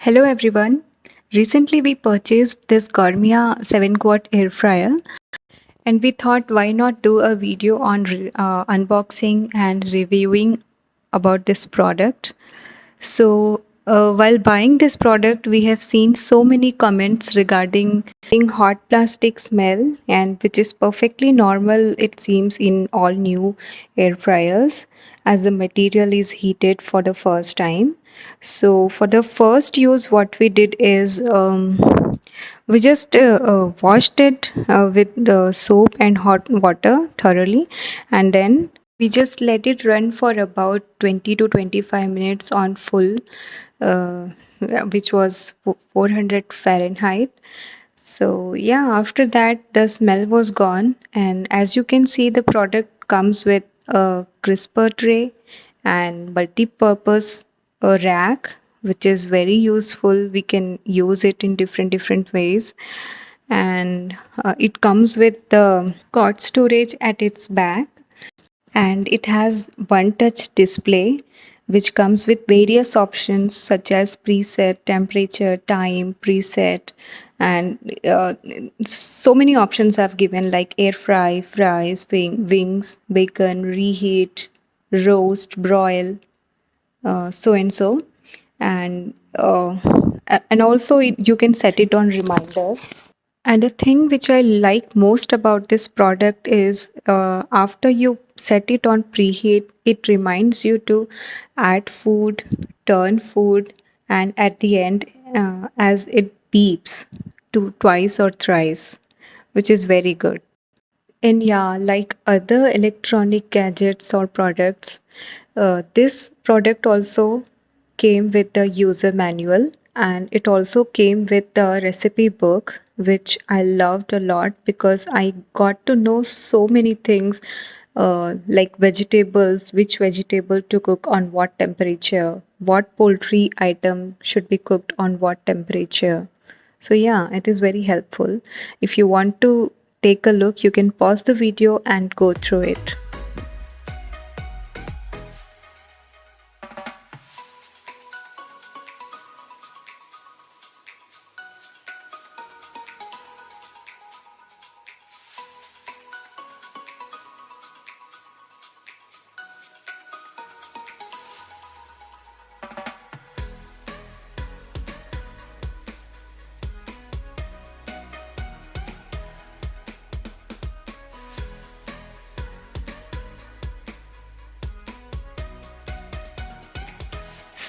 Hello everyone. Recently we purchased this Gourmia 7 quart air fryer and we thought why not do a video on unboxing and reviewing about this product. While buying this product, we have seen so many comments regarding hot plastic smell, and which is perfectly normal, it seems, in all new air fryers as the material is heated for the first time. So, for the first use, what we did is we just washed it with the soap and hot water thoroughly, and then we just let it run for about 20 to 25 minutes on full, uh, which was 400 Fahrenheit. So, yeah, after that, the smell was gone. And as you can see, the product comes with a crisper tray and multi purpose rack, which is very useful. We can use it in different ways. And it comes with the cot storage at its back, and it has one touch display which comes with various options such as preset temperature, time, preset, and so many options I've given, like air fry, fries, wings, bacon, reheat, roast, broil, so and so. And also you can set it on reminders. And the thing which I like most about this product is after you set it on preheat, it reminds you to add food, turn food, and at the end, as it beeps to twice or thrice, which is very good. And yeah, like other electronic gadgets or products, this product also came with the user manual, and it also came with the recipe book, which I loved a lot because I got to know so many things, like vegetables, which vegetable to cook on what temperature, what poultry item should be cooked on what temperature. So, yeah, it is very helpful. If you want to take a look, you can pause the video and go through it.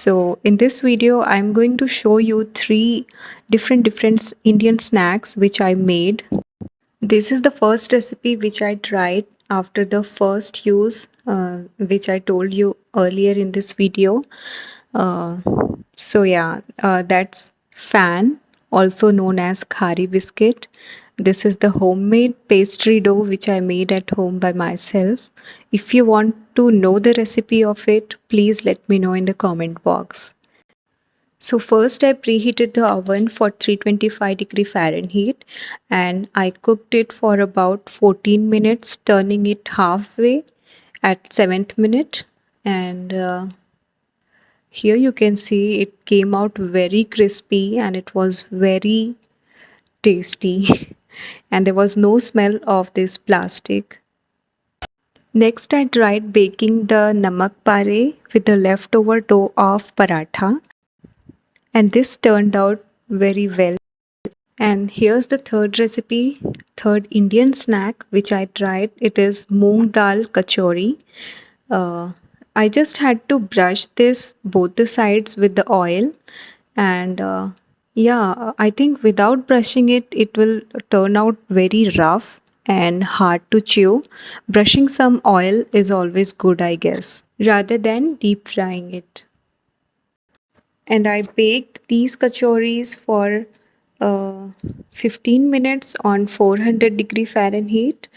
So, in this video, I'm going to show you three different Indian snacks which I made. This is the first recipe which I tried after the first use, which I told you earlier in this video. Uh, that's fan, also known as Khari Biscuit. This is the homemade pastry dough which I made at home by myself. If you want to know the recipe of it, please let me know in the comment box. So first I preheated the oven for 325 Fahrenheit and I cooked it for about 14 minutes, turning it halfway at 7th minute. And here you can see it came out very crispy and it was very tasty and there was no smell of this plastic. Next I tried baking the namak pare with the leftover dough of paratha, and this turned out very well. And here's the third recipe, third Indian snack which I tried. It is Moong Dal Kachori. Uh, I just had to brush this both the sides with the oil, and yeah, I think without brushing it, it will turn out very rough and hard to chew. Brushing some oil is always good, I guess, rather than deep frying it. And I baked these kachoris for 15 minutes on 400 Fahrenheit,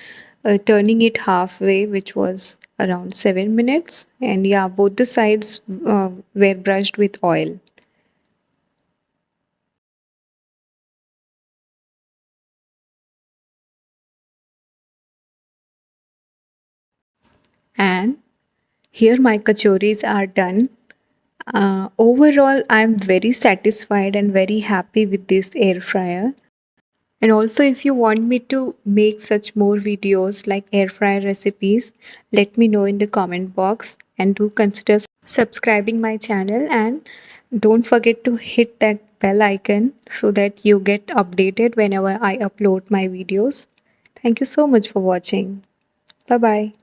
turning it halfway, which was around 7 minutes. And yeah, both the sides were brushed with oil. And here my kachoris are done. Overall, I'm very satisfied and very happy with this air fryer. And also, if you want me to make such more videos like air fryer recipes, let me know in the comment box and do consider subscribing my channel, and don't forget to hit that bell icon so that you get updated whenever I upload my videos. Thank you so much for watching. Bye bye.